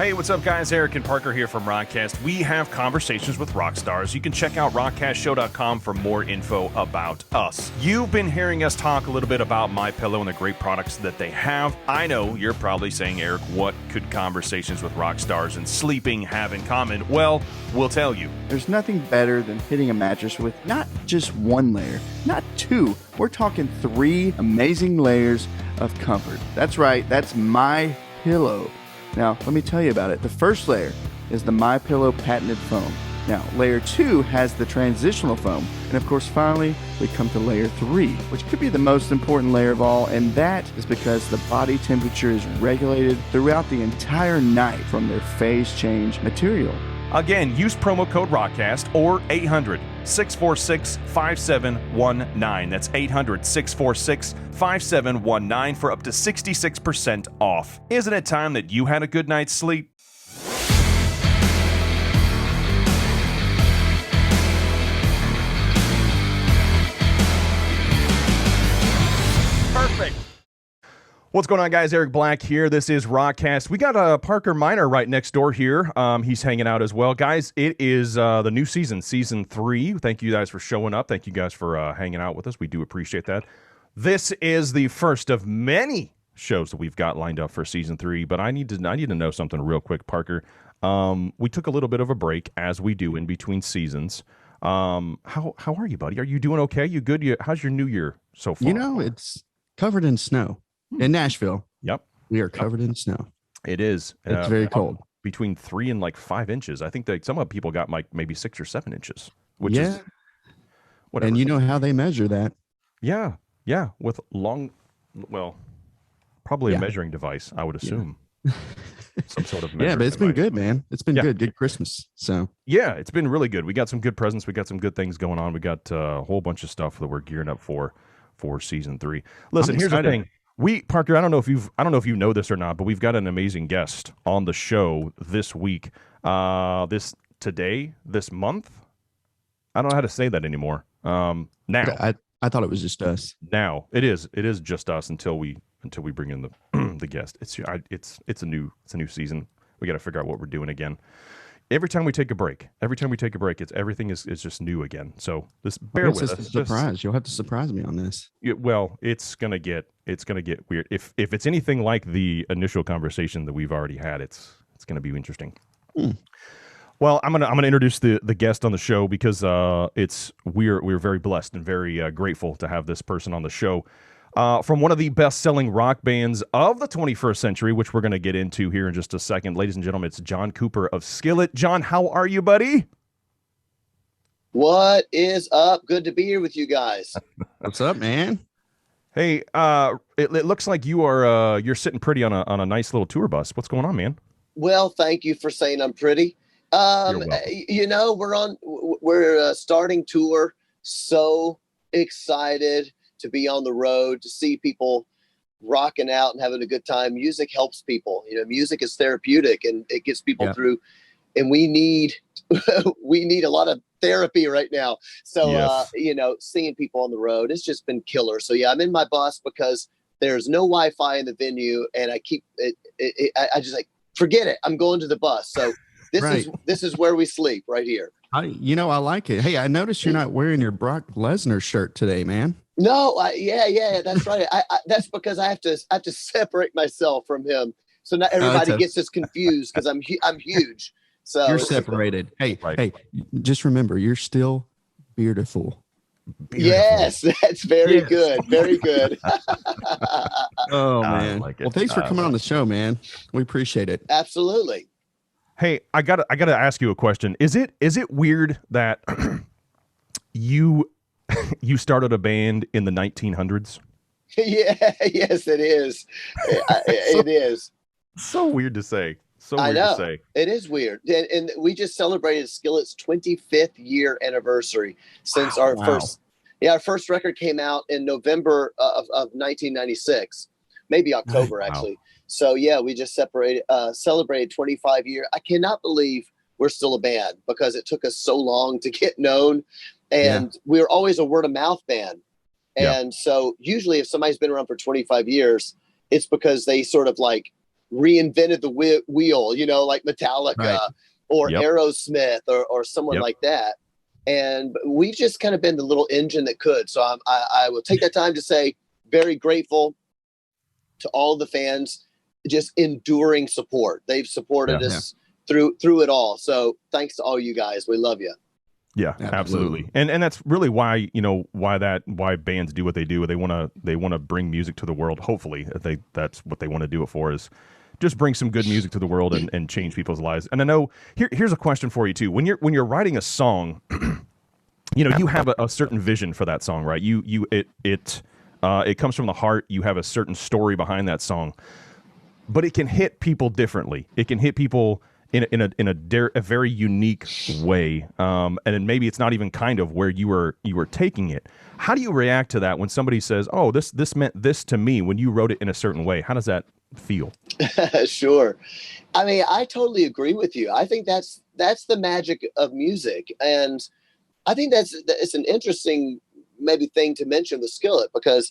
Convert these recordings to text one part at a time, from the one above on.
Hey, what's up, guys? Eric and Parker here from ROCKCAST. We have conversations with rock stars. You can check out rockcastshow.com for more info about us. You've been hearing us talk a little bit about MyPillow and the great products that they have. I know you're probably saying, Eric, what could conversations with rock stars and sleeping have in common? Well, we'll tell you. There's nothing better than hitting a mattress with not just one layer, not two. We're talking 3 amazing layers of comfort. That's right, that's MyPillow. Now, let me tell you about it. The first layer is the MyPillow patented foam. Now, layer 2 has the transitional foam. And of course, finally, we come to layer 3, which could be the most important layer of all, and that is because the body temperature is regulated throughout the entire night from their phase change material. Again, use promo code ROCKCAST or 800-646-5719. That's 800-646-5719 for up to 66% off. Isn't it time that you had a good night's sleep? Perfect. What's going on, guys? Eric Black here. This is ROCKCAST. We got Parker Miner right next door here. He's hanging out as well. Guys, it is the new season, Season 3. Thank you guys for showing up. Thank you guys for hanging out with us. We do appreciate that. This is the first of many shows that we've got lined up for Season 3, but I need to know something real quick, Parker. We took a little bit of a break, as we do in between seasons. How are you, buddy? Are you doing okay? You good? How's your new year so far? You know, it's covered in snow. In Nashville. Yep. We are covered in snow. It is. It's very cold. Between 3 and like 5 inches. I think that some people got like maybe 6 or 7 inches, which is whatever. And you know how they measure that. Yeah. Yeah. With probably a measuring device, I would assume. Yeah. Some sort of yeah, but it's been good, man. It's been good. Good Christmas. So yeah, it's been really good. We got some good presents. We got some good things going on. We got a whole bunch of stuff that we're gearing up for Season 3. Listen, here's the thing. Parker, I don't know if you know this or not, but we've got an amazing guest on the show this week. This month. I don't know how to say that anymore. Now I thought it was just us. Now it is just us until we bring in the guest. It's a new season. We got to figure out what we're doing again. Every time we take a break, everything is just new again. So bear with us. It's a surprise. You'll have to surprise me on this. It's gonna get weird. If it's anything like the initial conversation that we've already had, it's gonna be interesting. Well, I'm gonna introduce the guest on the show because we're very blessed and very grateful to have this person on the show. From one of the best-selling rock bands of the 21st century, which we're going to get into here in just a second. Ladies and gentlemen, it's John Cooper of Skillet. John, how are you, buddy? What is up? Good to be here with you guys. What's up, man? Hey, it looks like you're sitting pretty on a nice little tour bus. What's going on, man? Well, thank you for saying I'm pretty. You know, we're starting tour. So excited to be on the road, to see people rocking out and having a good time. Music helps people. You know, music is therapeutic and it gets people through. And we need a lot of therapy right now. So, seeing people on the road, it's just been killer. So yeah, I'm in my bus because there's no Wi-Fi in the venue, and I keep I just like, forget it. I'm going to the bus. So this is where we sleep, right here. I like it. Hey, I noticed you're not wearing your Brock Lesnar shirt today, man. No, that's right. That's because I have to separate myself from him, so not everybody gets us confused because I'm huge. So you're separated. Hey, just remember, you're still beautiful. Yes, that's very good. Very good. Oh man. Like well, thanks for coming on the show, man. We appreciate it. Absolutely. Hey, I gotta ask you a question. Is it weird that you started a band in the 1900s? Yeah, yes, it is. It is. So weird to say. I know. It is weird. And we just celebrated Skillet's 25th year anniversary since our first record came out in November of 1996, maybe October actually. So yeah, we just celebrated 25 years. I cannot believe we're still a band because it took us so long to get known, and we're always a word of mouth band. And so usually if somebody's been around for 25 years, it's because they sort of like reinvented the wheel, you know, like Metallica Right. or Aerosmith or someone like that. And we've just kind of been the little engine that could. So I will take that time to say very grateful to all the fans, just enduring support. They've supported us through it all. So thanks to all you guys. We love you. Yeah, absolutely. And that's really why, you know, why bands do what they do. They want to bring music to the world. Hopefully that's what they want to do it for, is just bring some good music to the world and change people's lives. And I know here's a question for you too. When you're writing a song, you know, you have a certain vision for that song, right? It comes from the heart. You have a certain story behind that song, but it can hit people differently. It can hit people in a very unique way, and then maybe it's not even kind of where you were taking it. How do you react to that when somebody says, "Oh, this meant this to me" when you wrote it in a certain way? How does that feel? Sure. I mean, I totally agree with you. I think that's the magic of music, and I think it's an interesting maybe thing to mention with Skillet, because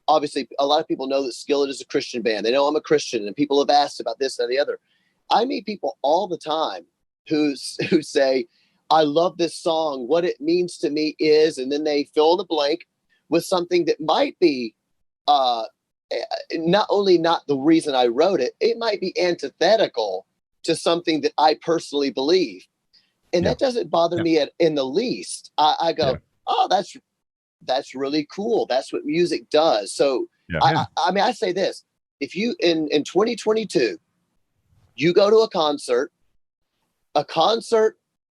obviously a lot of people know that Skillet is a Christian band. They know I'm a Christian, and people have asked about this and the other. I meet people all the time who say, I love this song. What it means to me is, and then they fill in the blank with something that might be not only not the reason I wrote it, it might be antithetical to something that I personally believe. And that doesn't bother me in the least. I go, oh, that's really cool. That's what music does. So I mean, I say this, if you in 2022, you go to a concert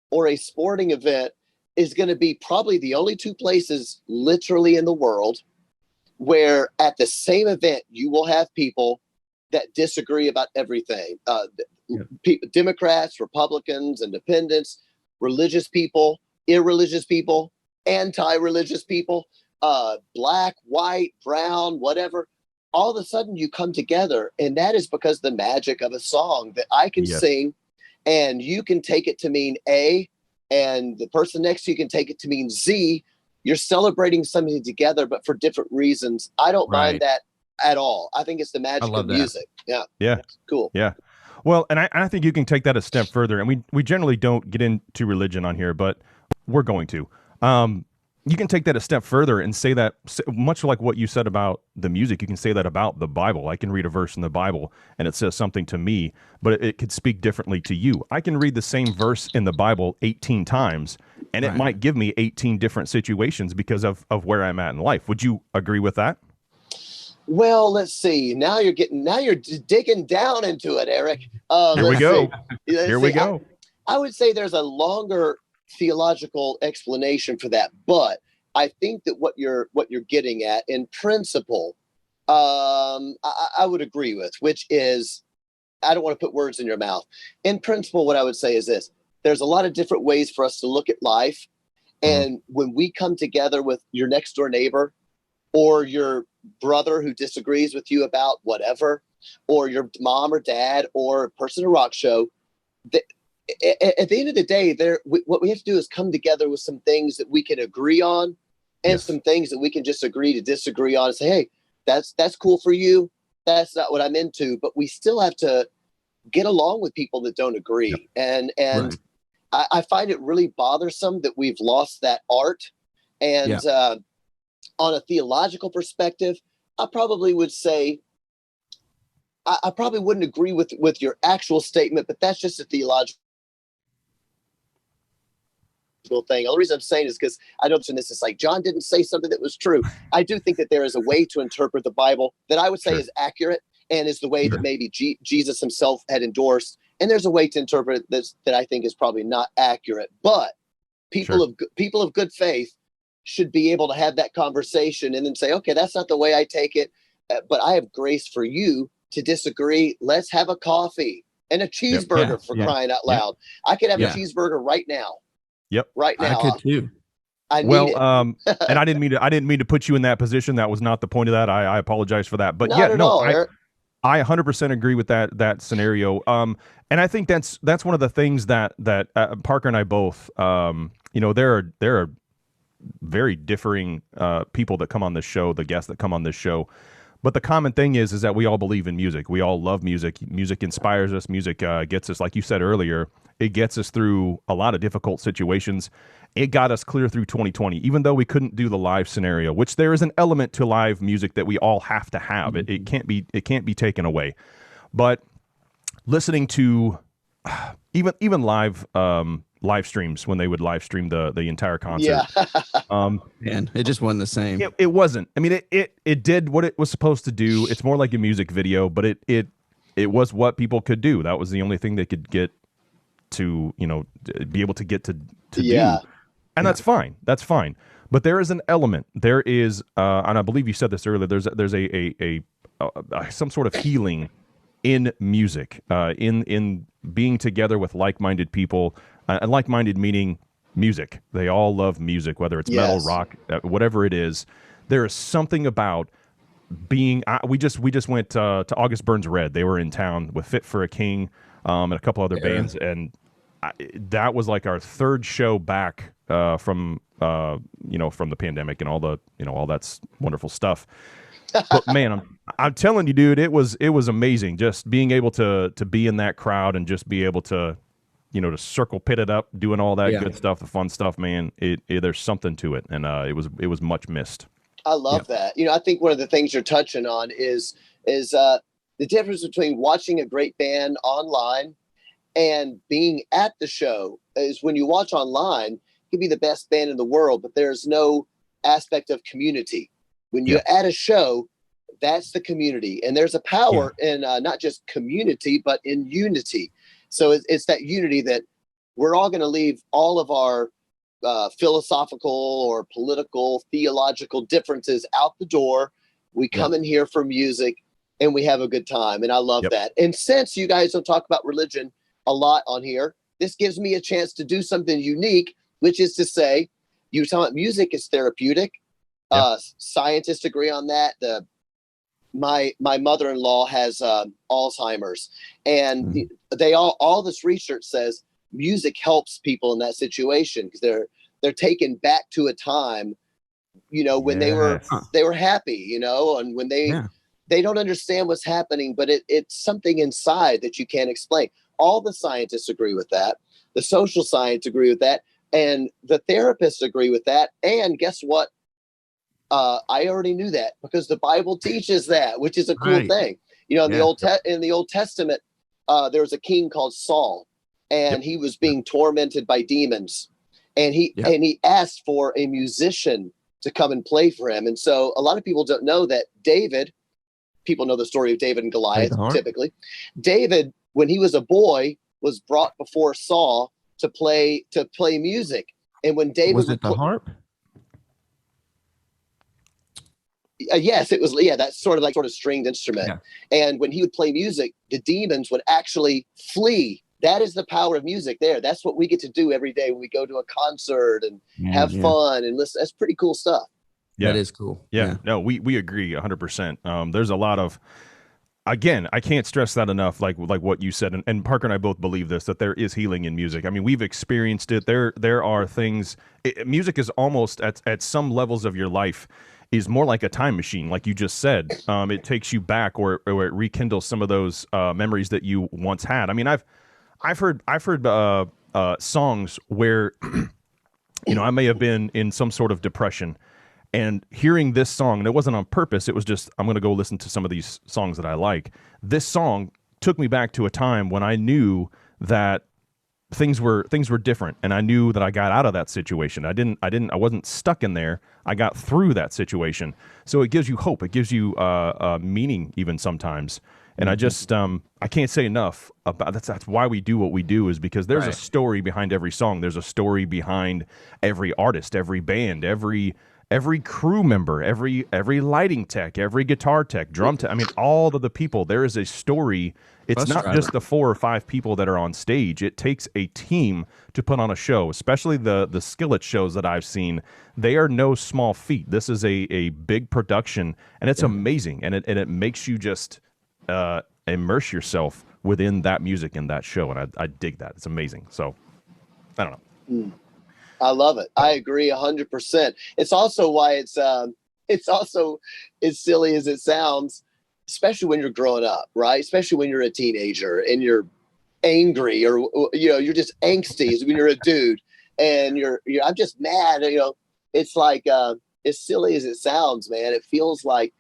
or a sporting event is going to be probably the only two places literally in the world where at the same event, you will have people that disagree about everything. Democrats, Republicans, independents, religious people, irreligious people, anti-religious people, black, white, brown, whatever. All of a sudden you come together, and that is because the magic of a song that I can sing, and you can take it to mean A, and the person next to you can take it to mean Z. You're celebrating something together, but for different reasons. I don't mind that at all. I think it's the magic of music. Yeah. Cool. Yeah. Well, and I think you can take that a step further, and we generally don't get into religion on here, but we're going to. You can take that a step further and say that, much like what you said about the music, you can say that about the Bible. I can read a verse in the Bible and it says something to me, but it could speak differently to you. I can read the same verse in the Bible 18 times and it might give me 18 different situations because of where I'm at in life. Would you agree with that? Well, let's see. Now you're digging down into it, Eric. Here we go. Here we go. I would say there's a longer theological explanation for that, but I think that what you're getting at in principle, I would agree with, which is, I don't want to put words in your mouth. In principle, what I would say is this: there's a lot of different ways for us to look at life, and when we come together with your next door neighbor, or your brother who disagrees with you about whatever, or your mom or dad, or a person at a rock show, at the end of the day, what we have to do is come together with some things that we can agree on, and some things that we can just agree to disagree on, and say, hey, that's cool for you. That's not what I'm into. But we still have to get along with people that don't agree. And I find it really bothersome that we've lost that art. And on a theological perspective, I probably would say, I probably wouldn't agree with your actual statement, but that's just a theological thing. The only reason I'm saying is because I know this is like John didn't say something that was true. I do think that there is a way to interpret the Bible that I would say is accurate and is the way that maybe Jesus himself had endorsed. And there's a way to interpret this that I think is probably not accurate. But people of good faith should be able to have that conversation and then say, okay, that's not the way I take it, but I have grace for you to disagree. Let's have a coffee and a cheeseburger for crying out loud. I could have a cheeseburger right now. Right now. I could too. And I didn't mean to put you in that position. That was not the point of that. I apologize for that. But I 100% agree with that scenario. And I think that's one of the things that Parker and I both, there are very differing people that come on this show, the guests that come on this show. But the common thing is that we all believe in music. We all love music. Music inspires us. Music gets us, like you said earlier, it gets us through a lot of difficult situations. It got us clear through 2020, even though we couldn't do the live scenario, which there is an element to live music that we all have to have. It can't be taken away. But listening to even live streams, when they would live stream the entire concert. Man, it just wasn't the same. It wasn't. I mean, it did what it was supposed to do. It's more like a music video, but it was what people could do. That was the only thing they could get to, be able to get to do. And that's fine. That's fine. But there is an element. There is, and I believe you said this earlier. There's a some sort of healing in music, in being together with like-minded people, and like-minded meaning music. They all love music, whether it's metal, rock, whatever it is. There is something about being. We just went to August Burns Red. They were in town with Fit for a King, and a couple other bands, and that was like our third show back from the pandemic and all that wonderful stuff. But man, I'm telling you, dude, it was amazing just being able to be in that crowd and just be able to, to circle pit it up, doing all that good stuff, the fun stuff, man. There's something to it, and it was much missed. I love that. I think one of the things you're touching on is the difference between watching a great band online and being at the show. Is when you watch online, you can be the best band in the world, but there's no aspect of community. When you're at a show, that's the community. And there's a power in not just community, but in unity. So it's that unity that we're all going to leave all of our philosophical or political, theological differences out the door. We come in here for music and we have a good time. And I love that. And since you guys don't talk about religion a lot on here, this gives me a chance to do something unique, which is to say, you're talking about music is therapeutic. Scientists agree on that. My mother-in-law has Alzheimer's, and all this research says music helps people in that situation because they're taken back to a time, when they were happy, and when they don't understand what's happening, but it's something inside that you can't explain. All the scientists agree with that. The social science agree with that, and the therapists agree with that. And guess what? I already knew that because the Bible teaches that, which is a cool thing. In the Old Testament, there was a king called Saul, and he was being tormented by demons, and he asked for a musician to come and play for him. And so a lot of people don't know that people know the story of David and Goliath. Typically, David, when he was a boy, was brought before Saul to play music, and when David was it the harp? Yes, it was. Yeah, that's sort of stringed instrument. Yeah. And when he would play music, the demons would actually flee. That is the power of music there. That's what we get to do every day when we go to a concert and have fun and listen. That's pretty cool stuff. Yeah, that is cool. Yeah. No, we agree 100%. There's a lot of, again, I can't stress that enough, like what you said, and Parker and I both believe this, that there is healing in music. I mean, we've experienced it. There are things, music is almost at some levels of your life is more like a time machine, like you just said. It takes you back, or it rekindles some of those memories that you once had. I mean, I've heard songs where, I may have been in some sort of depression, and hearing this song, and it wasn't on purpose. It was just, I'm going to go listen to some of these songs that I like. This song took me back to a time when I knew that things were different, and I knew that I got out of that situation. I wasn't stuck in there. I got through that situation. So it gives you hope. It gives you meaning even sometimes. And I just I can't say enough about that's why we do what we do, is because there's a story behind every song. There's a story behind every artist, every band, every crew member, every lighting tech, every guitar tech, drum tech. I mean, all of the people. There is a story. It's not just the 4 or 5 people that are on stage. It takes a team to put on a show, especially the Skillet shows that I've seen. They are no small feat. This is a big production, and it's amazing, and it makes you just immerse yourself within that music in that show, and I dig that. It's amazing. So I don't know. I love it. I agree 100%. It's also why it's it's also as silly as it sounds, especially when you're growing up, right? Especially when you're a teenager and you're angry, or you're just angsty when you're a dude, and you're I'm just mad. It's like as silly as it sounds, man. It feels like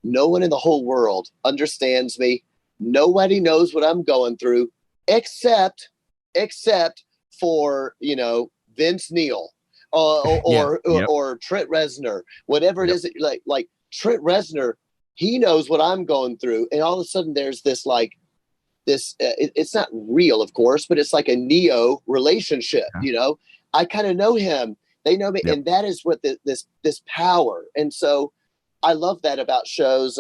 no one in the whole world understands me. Nobody knows what I'm going through, except for Vince Neil or Trent Reznor, whatever it is that like Trent Reznor, he knows what I'm going through, and all of a sudden there's this it's not real, of course, but it's like a Neo relationship. I kind of know him, they know me, and that is what this power. And so I love that about shows,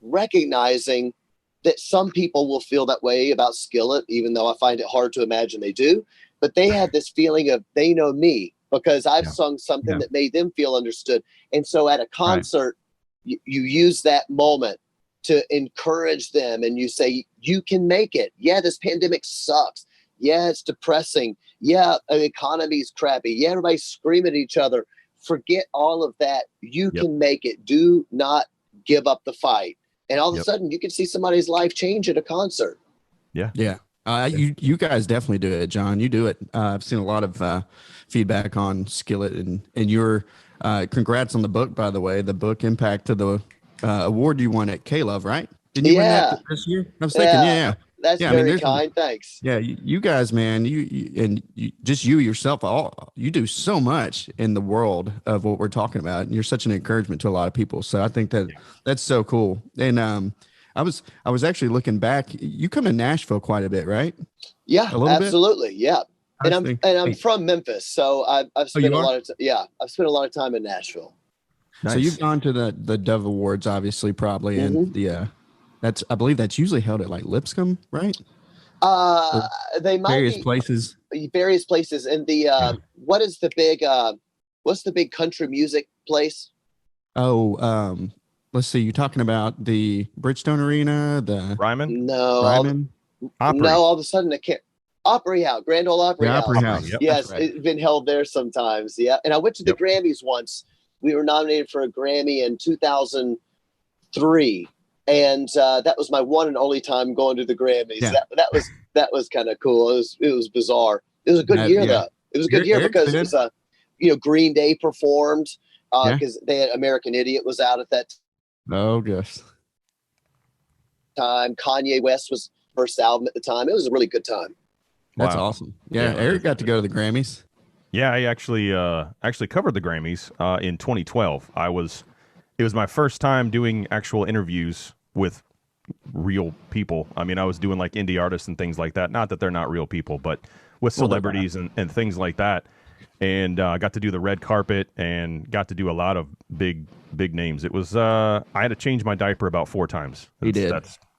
recognizing that some people will feel that way about Skillet, even though I find it hard to imagine they do. But they have this feeling of they know me because I've sung something that made them feel understood. And so at a concert, you use that moment to encourage them, and you say, you can make it. Yeah, this pandemic sucks. Yeah, it's depressing. Yeah, the economy's crappy. Yeah, everybody's screaming at each other. Forget all of that. You can make it. Do not give up the fight. And all of a sudden, you can see somebody's life change at a concert. Yeah. You guys definitely do it, John. You do it. I've seen a lot of feedback on Skillet, and your congrats on the book, by the way. The book Impact to the award you won at K-Love, right? Didn't you win that this year? I was thinking, That's very kind. Thanks. Yeah, you guys, man, you just you yourself, you do so much in the world of what we're talking about, and you're such an encouragement to a lot of people. So I think that's so cool. And I was actually looking back. You come to Nashville quite a bit, right? Yeah, absolutely. Bit? Yeah, and I'm from Memphis, so I've spent a lot of I've spent a lot of time in Nashville. Nice. So you've gone to the Dove Awards, obviously, probably, and I believe that's usually held at like Lipscomb, right? They might various places, and what's the big country music place? Let's see. You're talking about the Bridgestone Arena, the Ryman? No, Ryman. All of a sudden I can't. Opry House, Grand Ole Opry House. Opry House. Yep, yes, right. It's been held there sometimes. Yeah, and I went to the Grammys once. We were nominated for a Grammy in 2003, and that was my one and only time going to the Grammys. Yeah. That was kind of cool. It was bizarre. It was a good year though. It was a good year because it was Green Day performed because they had American Idiot was out at that time. Kanye West was first album at the time. It was a really good time. That's awesome. Yeah, Eric got to go to the Grammys. Yeah, I actually covered the Grammys in 2012. It was my first time doing actual interviews with real people. I mean, I was doing like indie artists and things like that. Not that they're not real people, but with celebrities and things like that. And I got to do the red carpet and got to do a lot of big names. It was I had to change my diaper about 4 times. You did.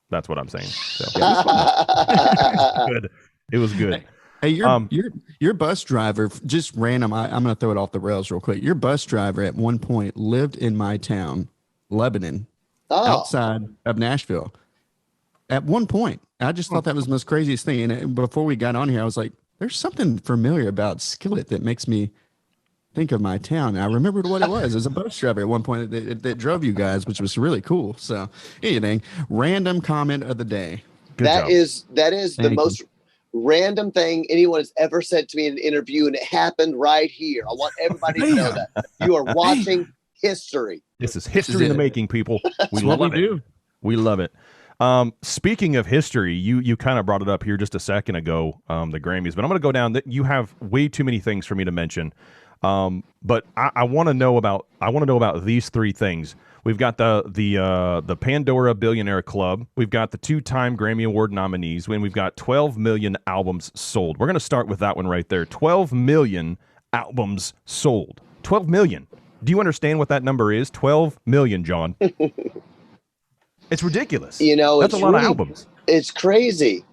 That's what I'm saying. So, it was good. It was good. Hey, your bus driver, just random. I'm going to throw it off the rails real quick. Your bus driver at one point lived in my town, Lebanon, outside of Nashville. At one point, I just thought that was the most craziest thing. And before we got on here, I was like, "There's something familiar about Skillet that makes me think of my town." And I remembered what it was. It was a bus driver at one point that drove you guys, which was really cool. So, anything, random comment of the day. That is the most random thing anyone has ever said to me in an interview, and it happened right here. I want everybody to know that you are watching history. This is history in the making, people. We love it. We love it. Speaking of history, you kind of brought it up here just a second ago, the Grammys, but I'm going to go down that you have way too many things for me to mention. But I want to know about these 3 things. We've got the Pandora Billionaire Club. We've got the 2-time Grammy Award nominees. When we've got 12 million albums sold. We're going to start with that one right there. 12 million albums sold. 12 million. Do you understand what that number is? 12 million, John. It's ridiculous. That's a lot of albums. It's crazy.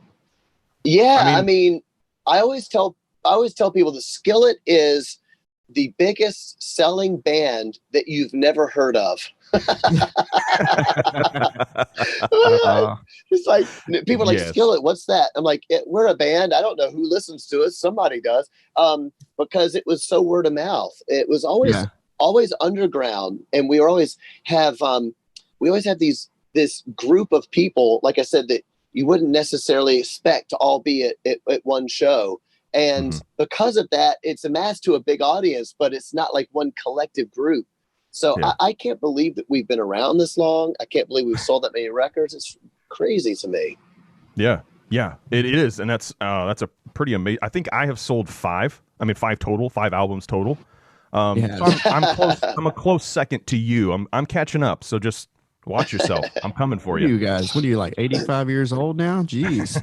Yeah, I mean, I always tell people the Skillet is the biggest selling band that you've never heard of. It's like people are like, Skillet, what's that? I'm like, we're a band. I don't know who listens to us. Somebody does. Because it was so word of mouth. It was always always underground, and we always have this group of people, like I said, that you wouldn't necessarily expect to all be at one show. And because of that, it's amassed to a big audience, but it's not like one collective group. So I can't believe that we've been around this long. I can't believe we've sold that many records. It's crazy to me. Yeah, it is. And that's a pretty amazing. I think I have sold 5 albums total. So I'm close. I'm a close second to you. I'm catching up. So just watch yourself. I'm coming for you. You guys, what are you, like 85 years old now? Jeez.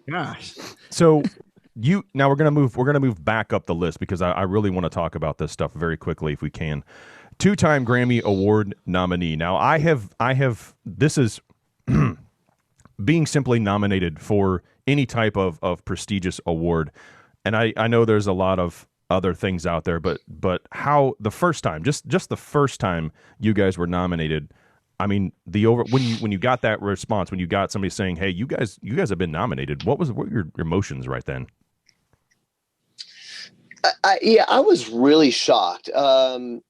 Gosh. So now we're gonna move back up the list because I really want to talk about this stuff very quickly if we can. 2-time Grammy Award nominee. Now I have this is being simply nominated for any type of prestigious award. And I know there's a lot of other things out there, but how the first time, just the first time you guys were nominated, I mean, when you got that response, when you got somebody saying, "Hey, you guys have been nominated," what were your emotions right then? I was really shocked. I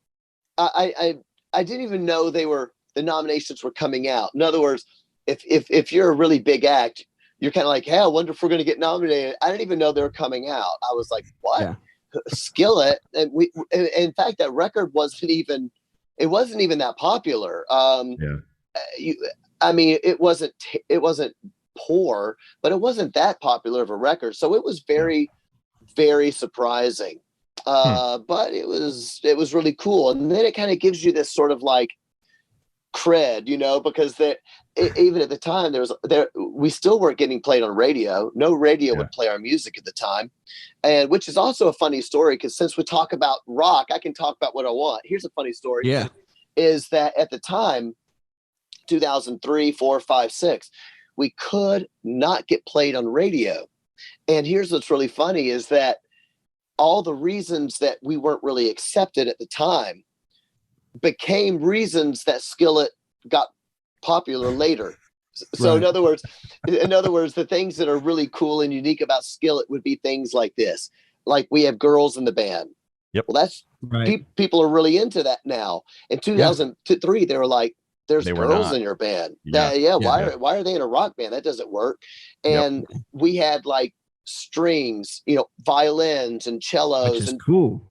didn't even know the nominations were coming out. In other words, if you're a really big act, you're kind of like, "Hey, I wonder if we're going to get nominated." I didn't even know they were coming out. I was like, "What?" Yeah. Skillet, and in fact, that record wasn't even that popular. I mean, it wasn't poor, but it wasn't that popular of a record. So it was very, very surprising. But it was really cool. And then it kind of gives you this sort of like cred, because even at the time we still weren't getting played on radio. No radio would play our music at the time. And which is also a funny story, because since we talk about rock, I can talk about what I want. Here's a funny story. Yeah. Is that at the time, 2003, 4, 5, 6, we could not get played on radio. And here's what's really funny is that all the reasons that we weren't really accepted at the time became reasons that Skillet got popular later. So right. in other words, the things that are really cool and unique about Skillet would be things like this. Like we have girls in the band. Yep. Well, that's right. People are really into that now. In 2003, they were like, "There's girls in your band." Why are they in a rock band? That doesn't work. And we had like strings, violins and cellos and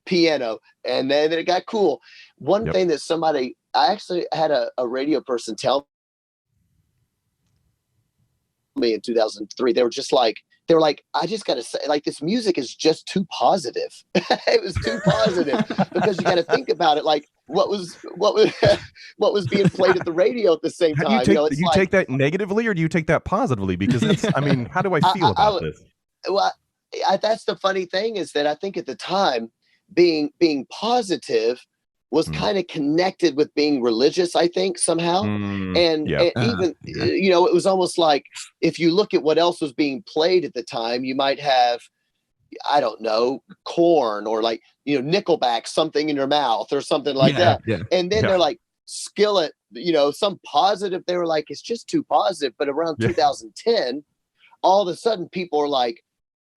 piano. And then it got cool. One thing that I actually had a radio person tell me in 2003, they were like, "I just got to say, like, this music is just too positive." It was too positive because you got to think about it. Like what was being played at the radio at the same time. Do you take that negatively or do you take that positively? Because how do I feel about this? Well, that's the funny thing is that I think at the time being positive was kind of connected with being religious, I think, somehow. And even, it was almost like if you look at what else was being played at the time, you might have, I don't know, Korn or like, Nickelback, Something in Your Mouth or something like that. Yeah. And then they're like, Skillet, some positive, they were like, it's just too positive. But around 2010, all of a sudden people are like,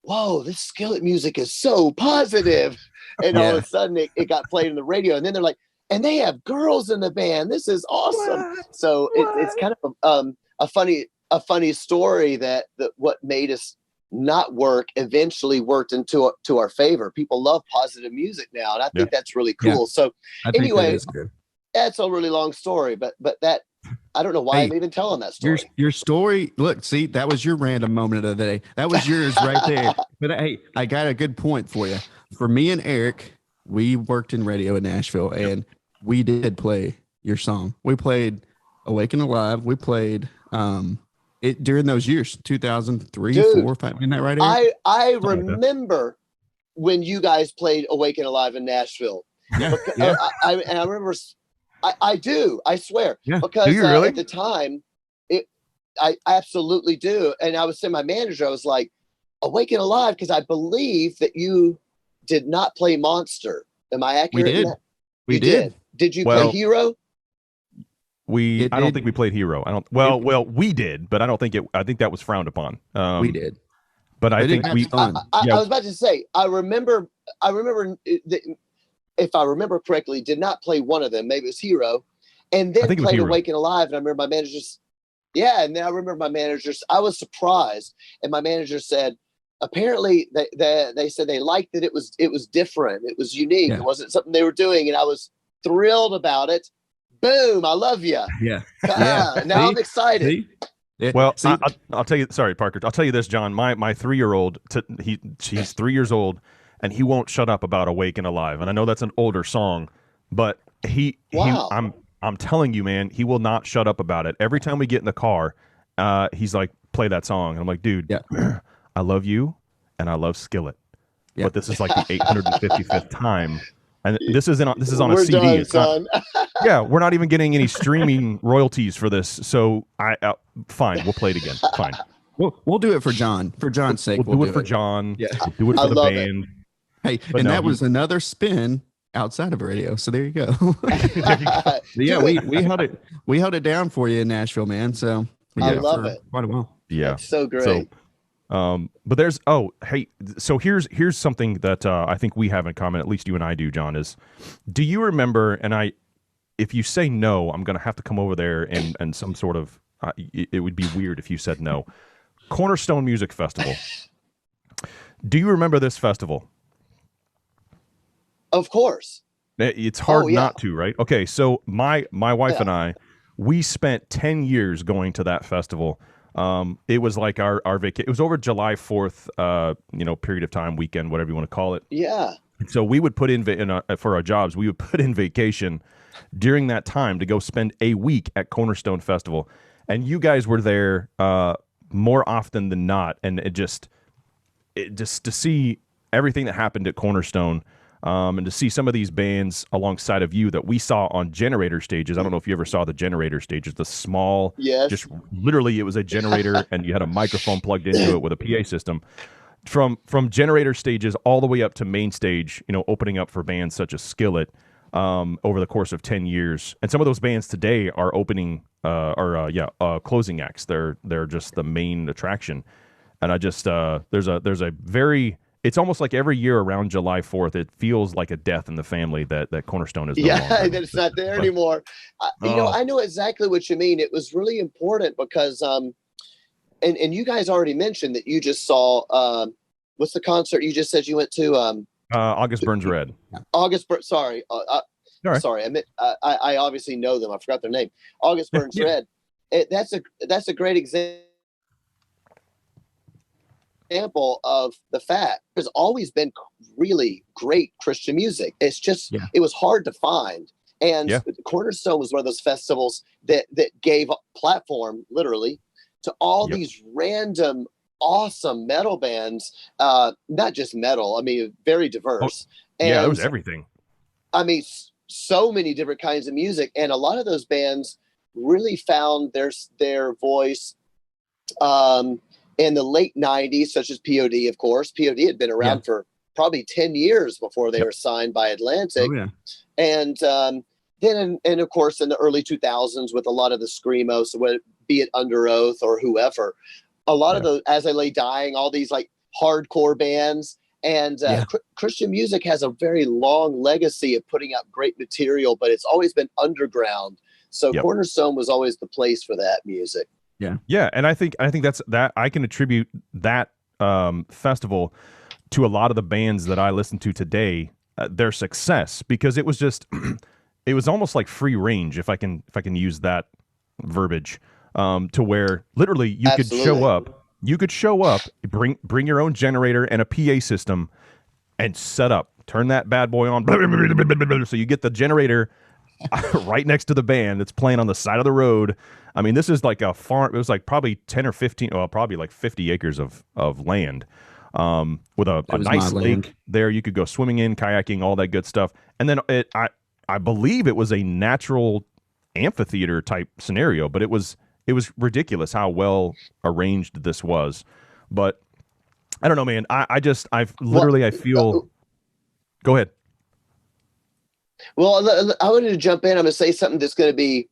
whoa, this Skillet music is so positive. And all of a sudden it got played on the radio. And then they're like, and they have girls in the band. This is awesome. What? So it's kind of a funny story that what made us not work eventually worked into our favor. People love positive music now. And I think that's really cool. Yeah. So anyway, that's a really long story, but that, I don't know why I'm even telling that story. Your story, look, see, that was your random moment of the day. That was yours right there. But hey, I got a good point for you. For me and Eric, we worked in radio in Nashville, and we did play your song. We played Awaken Alive. We played it during those years, 2003, Dude, 4, 5. Isn't that right, Eric? I remember when you guys played Awaken Alive in Nashville. Yeah. I remember. I do. I swear. Yeah. Because really? At the time, I absolutely do. And I was saying my manager, I was like, Awaken Alive, because I believe that you did not play Monster. Am I accurate? We did. In that? We did. Did you play Hero? I don't think we played Hero. Well, we did, but I don't think I think that was frowned upon. We did. But I think I was about to say, I remember if I remember correctly, did not play one of them. Maybe it was Hero, and then played Awake and Alive. And I remember my manager's, and then I remember my manager's, I was surprised. And my manager said, apparently they said they liked that it was different. It was unique. It wasn't something they were doing. And I was thrilled about it. Boom. I love you. Yeah. Now I'm excited. See? Yeah. Well, I'll tell you. Sorry, Parker. I'll tell you this, John. My 3-year-old, he's 3 years old, and he won't shut up about Awake and Alive. And I know that's an older song, but I'm telling you, man, he will not shut up about it. Every time we get in the car, he's like, play that song. And I'm like, dude, I love you and I love Skillet. Yeah. But this is like the 855th time. And this is on a CD. Done, it's son. Not, we're not even getting any streaming royalties for this. So fine, we'll play it again. Fine. We'll do it for John. For John's sake, we'll do it for John. Yeah. We'll do it for the band. It. Hey, but that was another spin outside of radio. So there you go. Yeah, we held it down for you in Nashville, man. So I love it. Quite a while. Yeah. It's so great. But there's so here's something that I think we have in common, at least you and I do, John, is do you remember, and if you say no, I'm gonna have to come over there and some sort of it would be weird if you said no. Cornerstone Music Festival. Do you remember this festival? Of course. It's hard not to, right? Okay, so my wife and I, we spent 10 years going to that festival. It was like our vacation. It was over July 4th, period of time, weekend, whatever you want to call it. Yeah. So we would put in for our jobs, we would put in vacation during that time to go spend a week at Cornerstone Festival. And you guys were there more often than not. And it just to see everything that happened at Cornerstone, and to see some of these bands alongside of you that we saw on generator stages. I don't know if you ever saw the generator stages, the small, just literally it was a generator and you had a microphone plugged into it with a PA system. From generator stages all the way up to main stage, opening up for bands such as Skillet over the course of 10 years. And some of those bands today are opening closing acts. They're just the main attraction. And I just there's a very, it's almost like every year around July 4th, it feels like a death in the family that Cornerstone is no longer. That it's not there anymore. I know exactly what you mean. It was really important because, and you guys already mentioned that you just saw, what's the concert you just said you went to? August Burns Red. Sorry. Right. Sorry. I obviously know them. I forgot their name. August Burns Red. That's a great example of the fact there's always been really great Christian music. It's just it was hard to find, and Cornerstone was one of those festivals that gave a platform literally to all these random awesome metal bands, not just metal, I mean very diverse. It was everything. I mean so many different kinds of music, and a lot of those bands really found their voice in the late 90s, such as POD, of course. POD had been around for probably 10 years before they were signed by Atlantic. And then, of course, in the early 2000s with a lot of the screamo, so be it Under Oath or whoever, a lot of those, As I Lay Dying, all these like hardcore bands. And Christian music has a very long legacy of putting out great material, but it's always been underground. So Cornerstone was always the place for that music. Yeah, and I think that's that. I can attribute that festival to a lot of the bands that I listen to today, their success, because it was just it was almost like free range, if I can use that verbiage, to where literally you could show up, bring your own generator and a PA system, and set up, turn that bad boy on, so you get the generator right next to the band that's playing on the side of the road. I mean, this is like a farm. It was like probably 10 or 15, probably like 50 acres of land, with a nice lake there. You could go swimming in, kayaking, all that good stuff. And then I believe it was a natural amphitheater type scenario, but it was ridiculous how well arranged this was. But I don't know, man. I feel. Go ahead. Well, I wanted to jump in. I'm going to say something that's going to be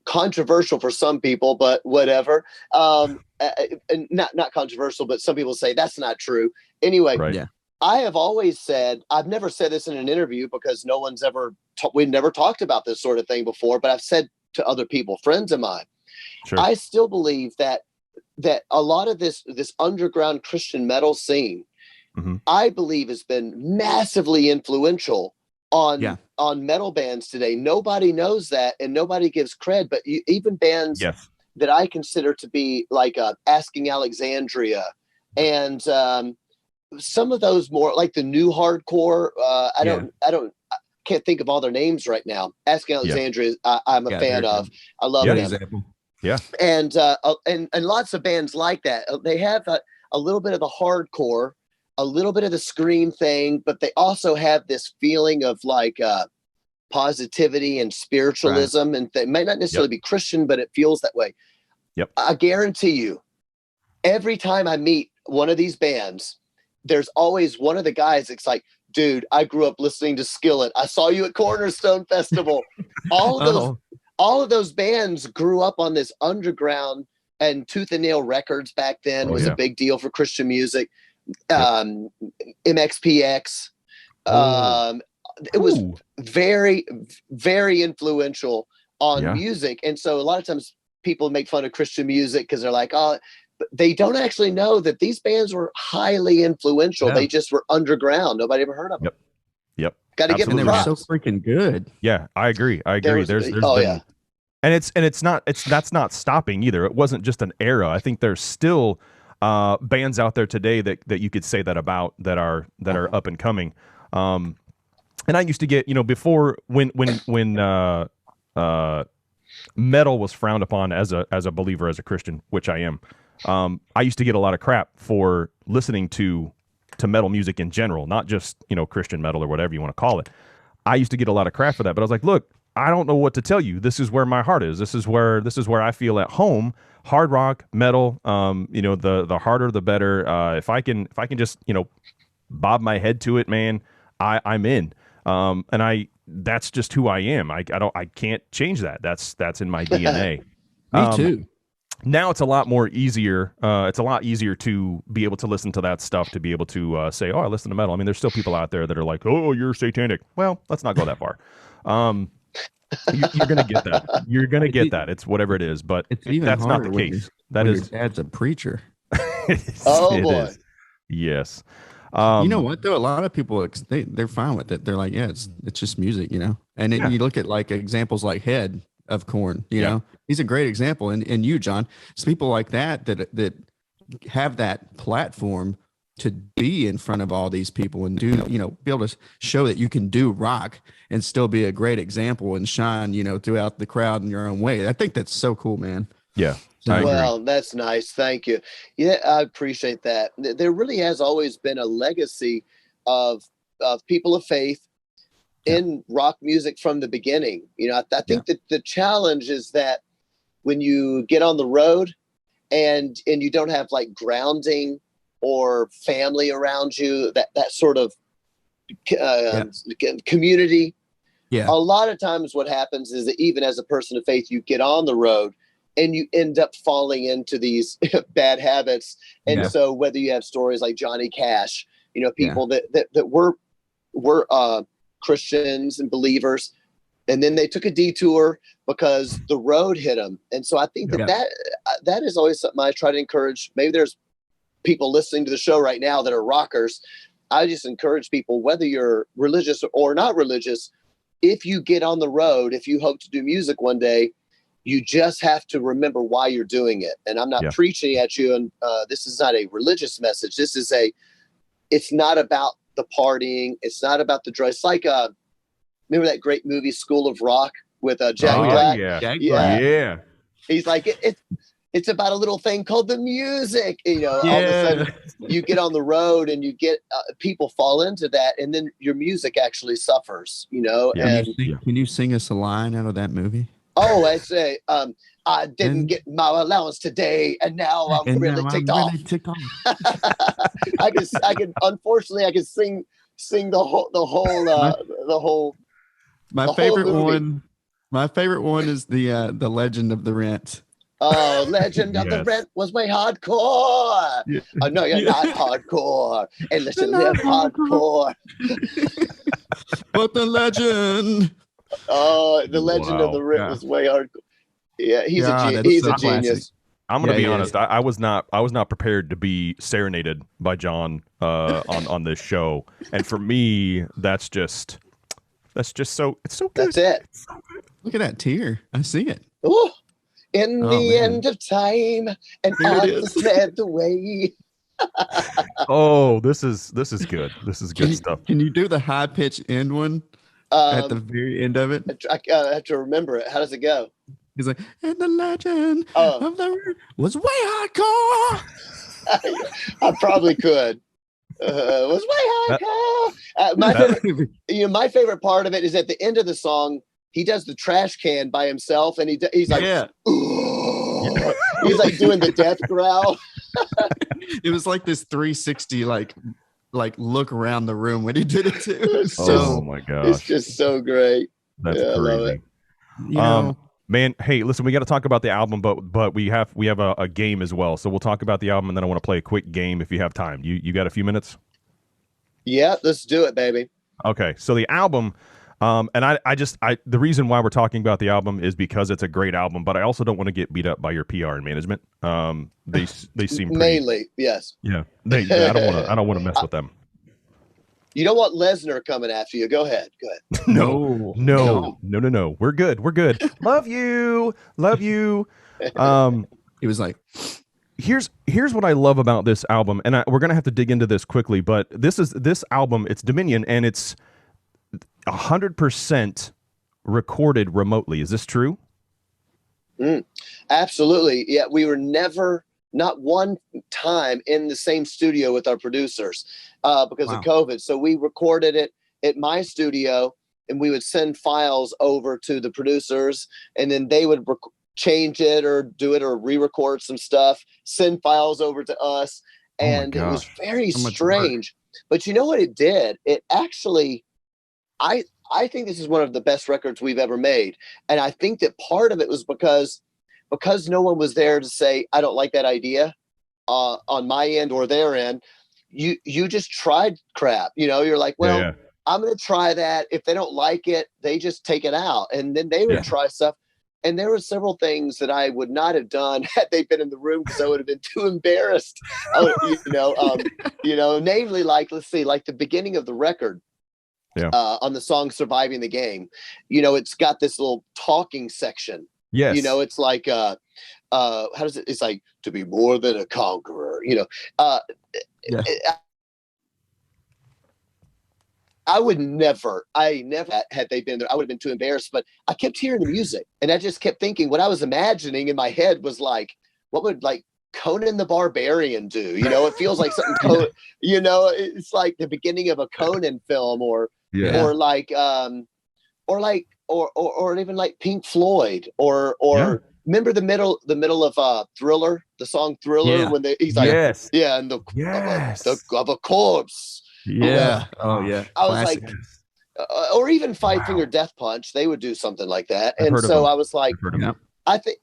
controversial for some people, but whatever. Not controversial, but some people say that's not true. Anyway, I have always said, I've never said this in an interview because no one's ever, we've never talked about this sort of thing before, but I've said to other people, friends of mine, Sure. I still believe that a lot of this underground Christian metal scene, I believe has been massively influential on metal bands today. Nobody knows that and nobody gives cred, but even bands that I consider to be like Asking Alexandria and some of those more like the new hardcore. I can't think of all their names right now. Asking Alexandria, I'm a fan of. I love them. Example. Yeah, and lots of bands like that. They have a little bit of the hardcore, a little bit of the scream thing, but they also have this feeling of like positivity and spiritualism, and they might not necessarily be Christian, but it feels that way. Yep. I guarantee you, every time I meet one of these bands, there's always one of the guys that's like, dude, I grew up listening to Skillet. I saw you at Cornerstone Festival. All of those bands grew up on this underground, and Tooth and Nail Records back then was a big deal for Christian music. MXPX. It was very, very influential on music. And so a lot of times people make fun of Christian music because they're like, oh, but they don't actually know that these bands were highly influential. They just were underground. Nobody ever heard of them. Yep. Got to give them props. They were so freaking good. Yeah, I agree. There's been, and that's not stopping either. It wasn't just an era. I think there's still bands out there today that you could say that about that are up and coming. And I used to get, before when metal was frowned upon as a believer, as a Christian, which I am. I used to get a lot of crap for listening to metal music in general, not just, Christian metal or whatever you want to call it. I used to get a lot of crap for that, but I was like, look, I don't know what to tell you. This is where my heart is. This is where I feel at home. Hard rock, metal, the harder the better. If I can just, bob my head to it, man, I'm in. And that's just who I am. I can't change that. That's in my DNA. Me too. Now it's a lot more easier. It's a lot easier to be able to listen to that stuff, to be able to say, oh, I listen to metal. I mean, there's still people out there that are like, oh, you're satanic. Well, let's not go that far. You're going to get that. You're going to get that. It's whatever it is, but that's not the case. That is, your dad's a preacher. Oh boy. Yes. You know what though? A lot of people they're fine with it. They're like, yeah, it's just music, And you look at like examples like Head of Korn, you know, he's a great example. And you, John, it's people like that have that platform to be in front of all these people and do, be able to show that you can do rock and still be a great example and shine, throughout the crowd in your own way. I think that's so cool, man. Yeah. Well, that's nice. Thank you. Yeah, I appreciate that. There really has always been a legacy of people of faith in rock music from the beginning. I think that the challenge is that when you get on the road and you don't have like grounding or family around you, that sort of community. Yeah. A lot of times what happens is that even as a person of faith, you get on the road and you end up falling into these bad habits. And so whether you have stories like Johnny Cash, people that were Christians and believers, and then they took a detour because the road hit them. And so I think that is always something I try to encourage. Maybe there's people listening to the show right now that are rockers. I just encourage people, whether you're religious or not religious, if you get on the road, if you hope to do music one day, you just have to remember why you're doing it. And I'm not preaching at you. And this is not a religious message. This is it's not about the partying. It's not about the drugs. It's like, remember that great movie, School of Rock with Jack Black? Yeah. He's like, it's about a little thing called the music. All of a sudden you get on the road and you get people fall into that. And then your music actually suffers, And can you sing us a line out of that movie? Oh, I say, I didn't get my allowance today, and now I'm really ticked off. I can unfortunately I can sing the whole. My favorite one is the Legend of the Rent. Oh, Legend of the Yes. Rent was way hardcore. Yeah. Oh, no, you're not hardcore. Unless you live hardcore. But the legend. Oh, the Legend of Wow. the Rent was way hardcore. Yeah, he's God, a that's he's so a genius. I'm gonna Yeah, be he honest. I was not prepared to be serenaded by John on this show, and for me, that's just so it's so good. That's it. Look at that tear. I see it. Ooh. In Oh, the man. end of time, and Here it Arthur is. led the way. Oh, this is good. This is good stuff. Can you do the high pitch end one at the very end of it? I have to remember it. How does it go? He's like, and the legend Oh. of the was way hardcore. I probably could. Was way hardcore. My favorite part of it is at the end of the song. He does the trash can by himself, and he's like, Yeah. "Ooh." He's like doing the death growl. It was like this 360 like look around the room when he did it too. It's Oh my gosh, It's just so great. that's Yeah, I love crazy. it. You know, Man, hey, listen, we got to talk about the album, but we have a game as well. So we'll talk about the album, and then I want to play a quick game if you have time. You got a few minutes? Yeah, let's do it, baby. Okay, so the album, and the reason why we're talking about the album is because it's a great album, but I also don't want to get beat up by your PR and management. They seem pretty, Mainly, yes. yeah. I don't want to mess with them. You don't want Lesnar coming after you. Go ahead. Go ahead. No. We're good. Love you. he was like, Here's what I love about this album, and we're gonna have to dig into this quickly. But this album. It's Dominion, and it's 100% recorded remotely. Is this true? Absolutely. Yeah, we were never, not one time, in the same studio with our producers because of COVID. So we recorded it at my studio, and we would send files over to the producers, and then they would change it or do it or re-record some stuff, send files over to us. And it was very strange. But you know what it did? It actually, I think this is one of the best records we've ever made. And I think that part of it was because no one was there to say, I don't like that idea on my end or their end. You just tried crap. You're like, well, yeah. I'm going to try that. If they don't like it, they just take it out. And then they would try stuff. And there were several things that I would not have done had they been in the room because I would have been too embarrassed. Namely, like, let's see, like the beginning of the record. Yeah. On the song Surviving the Game, it's got this little talking section. Yes. It's like, how does it, it's like, to be more than a conqueror, I never had they been there, I would have been too embarrassed, but I kept hearing the music and I just kept thinking what I was imagining in my head was like, what would like Conan the Barbarian do? It feels like something, it's like the beginning of a Conan film or even like Pink Floyd or remember the middle of Thriller, the song Thriller, when he's like, and of a corpse. Yeah. Oh yeah. I was like, or even Five Finger Death Punch, they would do something like that. And so I was like, I think,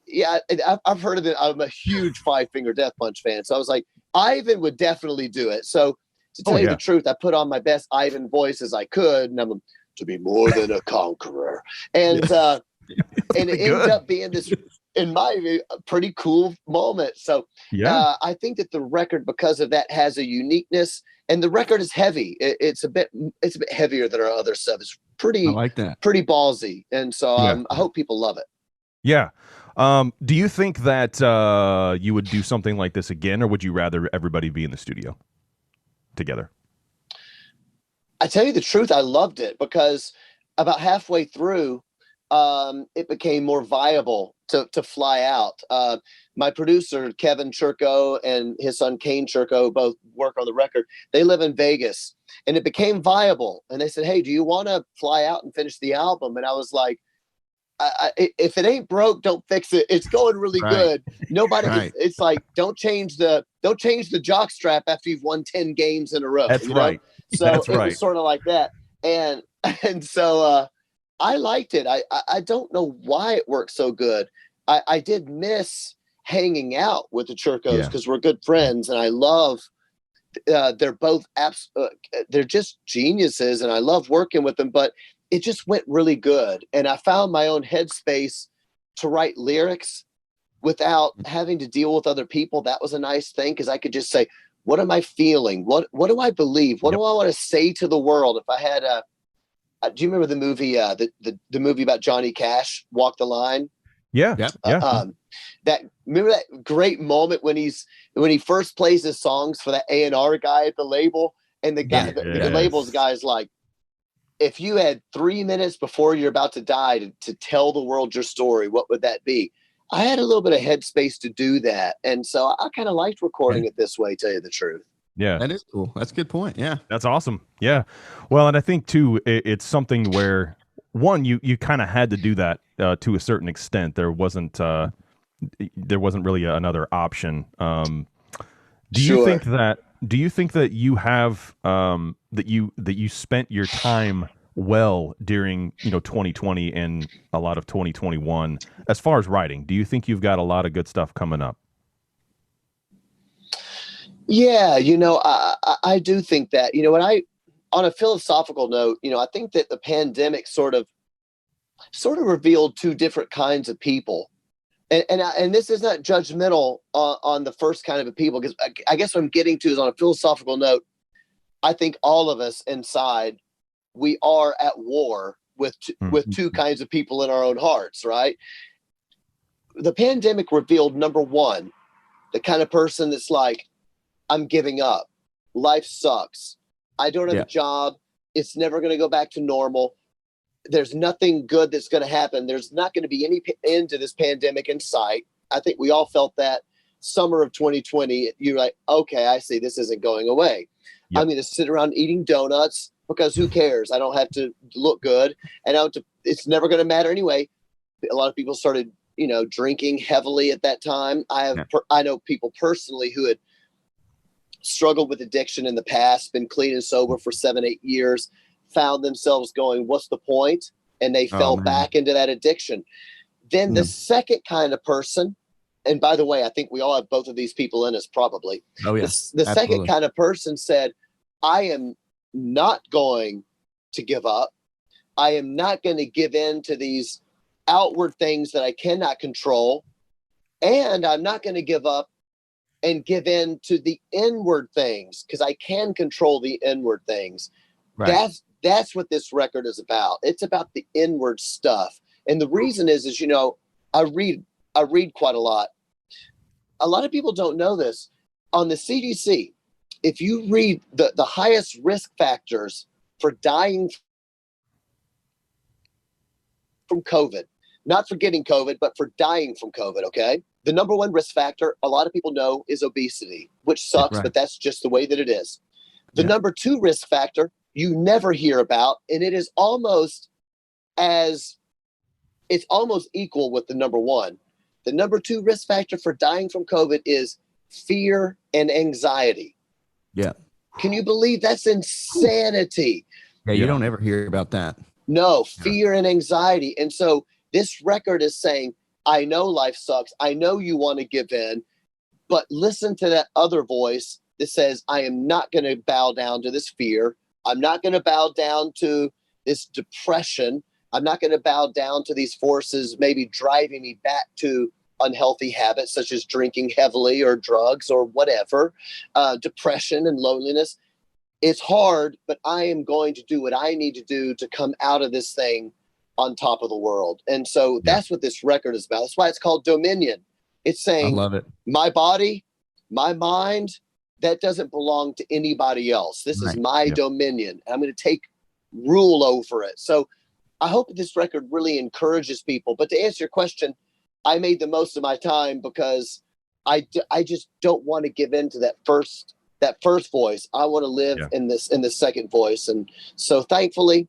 I've heard of it. I'm a huge Five Finger Death Punch fan. So I was like, Ivan would definitely do it. So to tell you the truth, I put on my best Ivan voice as I could, and I'm to be more than a conqueror. And and it ended up being this, in my view, a pretty cool moment. So I think that the record, because of that, has a uniqueness. And the record is heavy. It's a bit heavier than our other stuff. It's pretty, I like that. Pretty ballsy. And so I hope people love it. Yeah. Do you think that you would do something like this again, or would you rather everybody be in the studio together? I tell you the truth, I loved it because about halfway through, it became more viable to fly out. My producer, Kevin Churko, and his son, Kane Churko, both work on the record. They live in Vegas, and it became viable. And they said, hey, do you want to fly out and finish the album? And I was like, if it ain't broke, don't fix it. It's going really good. Nobody, it's like, don't change the jock strap after you've won 10 games in a row. That's right. So it was sort of like that. And so I liked it. I don't know why it worked so good. I did miss, hanging out with the Churkos because we're good friends, and I love. They're both they're just geniuses, and I love working with them. But it just went really good, and I found my own headspace to write lyrics without having to deal with other people. That was a nice thing because I could just say, "What am I feeling? What do I believe? What do I want to say to the world?" If I had do you remember the movie the movie about Johnny Cash, Walk the Line? Yeah. Remember that great moment when he first plays his songs for that A&R guy at the label, and the guy the label's guy's like, if you had 3 minutes before you're about to die to tell the world your story, what would that be? I had a little bit of headspace to do that, and so I kind of liked recording it this way, tell you the truth. Yeah, that is cool. That's a good point. Yeah, that's awesome. Yeah, well, and I think too, it's something where one, you kind of had to do that to a certain extent. There wasn't really another option. Do you think that you have that you spent your time well during 2020 and a lot of 2021 as far as writing? Do you think you've got a lot of good stuff coming up? Yeah, I do think that. On a philosophical note, I think that the pandemic sort of revealed two different kinds of people. And this is not judgmental on the first kind of people, because I guess what I'm getting to is, on a philosophical note, I think all of us inside, we are at war with two kinds of people in our own hearts, right? The pandemic revealed, number one, the kind of person that's like, I'm giving up. Life sucks. I don't have a job. It's never going to go back to normal. There's nothing good that's going to happen. There's not going to be any end to this pandemic in sight. I think we all felt that summer of 2020. You're like, okay, I see, this isn't going away. Yep. I'm going to sit around eating donuts because who cares? I don't have to look good, and it's never going to matter anyway. A lot of people started, drinking heavily at that time. I know people personally who had struggled with addiction in the past, been clean and sober for 7-8 years, found themselves going, what's the point? And they fell back into that addiction. Then the second kind of person, and by the way, I think we all have both of these people in us probably. Oh, yeah. The second kind of person said, I am not going to give up. I am not going to give in to these outward things that I cannot control. And I'm not going to give up and give in to the inward things, because I can control the inward things. Right. That's what this record is about. It's about the inward stuff. And the reason is I read quite a lot. A lot of people don't know this. On the CDC, if you read the highest risk factors for dying from COVID, not for getting COVID, but for dying from COVID, okay? The number one risk factor, a lot of people know, is obesity, which sucks, but that's just the way that it is. The number two risk factor you never hear about, and it is almost equal with the number one. The number two risk factor for dying from COVID is fear and anxiety. Yeah. Can you believe that's insanity? Yeah, you don't ever hear about that. No, fear and anxiety. And so this record is saying, I know life sucks. I know you want to give in, but listen to that other voice that says, I am not going to bow down to this fear. I'm not going to bow down to this depression. I'm not going to bow down to these forces maybe driving me back to unhealthy habits such as drinking heavily or drugs or whatever, depression and loneliness. It's hard, but I am going to do what I need to do to come out of this thing on top of the world. And so that's what this record is about. That's why it's called Dominion. It's saying, I love it. My body, my mind, that doesn't belong to anybody else. This is my dominion. And I'm going to take rule over it. So I hope this record really encourages people. But to answer your question, I made the most of my time because I just don't want to give in to that first voice. I want to live in the second voice. And so thankfully,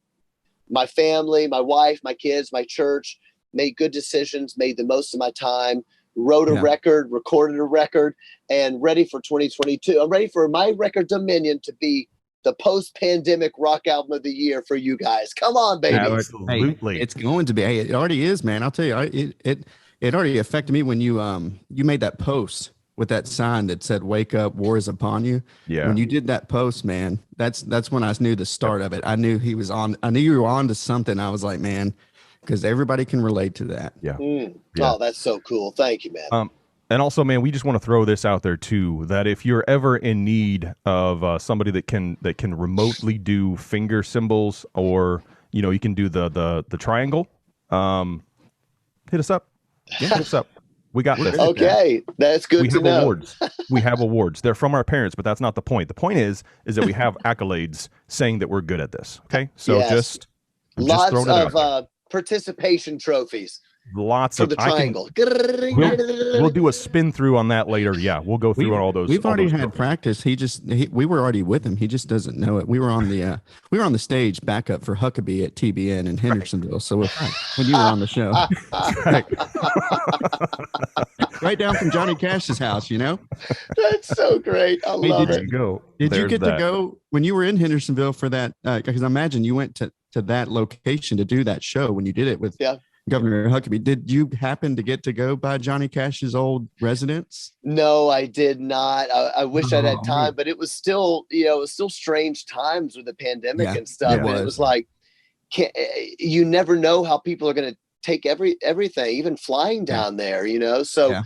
my family, my wife, my kids, my church made good decisions, made the most of my time, wrote a record, recorded a record, and ready for 2022. I'm ready for my record Dominion to be the post-pandemic rock album of the year for you guys. Come on, baby. Absolutely. Hey, it's going to be. Hey, it already is, man. I'll tell you, it already affected me when you made that post with that sign that said "Wake up, war is upon you." Yeah. When you did that post, man, that's when I knew the start of it. I knew he was on. I knew you were on to something. I was like, man, because everybody can relate to that. Yeah. Yeah. Yeah. Oh, that's so cool. Thank you, man. And also, man, we just want to throw this out there too, that if you're ever in need of somebody that can remotely do finger symbols, or you can do the triangle, hit us up. Yeah, hit us up. We got this. Okay, that's good We to have know. awards. We have awards. They're from our parents, but that's not the point. The point is that we have accolades saying that we're good at this. Okay, so Yes. I'm just Lots throwing it out there. of participation trophies Lots for of the triangle. We'll do a spin through on that later. Yeah, we'll go through all those. We've all already those had trophies. practice. We were already with him. He just doesn't know it. We were on the stage backup for Huckabee at TBN in Hendersonville. So when you were on the show, right down from Johnny Cash's house, That's so great. I love There it. you go. Did you There's get that. to go when you were in Hendersonville for that? Because I imagine you went to that location to do that show when you did it with Governor Huckabee. Did you happen to get to go by Johnny Cash's old residence? No, I did not. I wish I'd had Oh, time, man. but it was still, strange times with the pandemic Yeah, and stuff. it And it was. was like, you never know how people are going to take everything, even flying down there, So,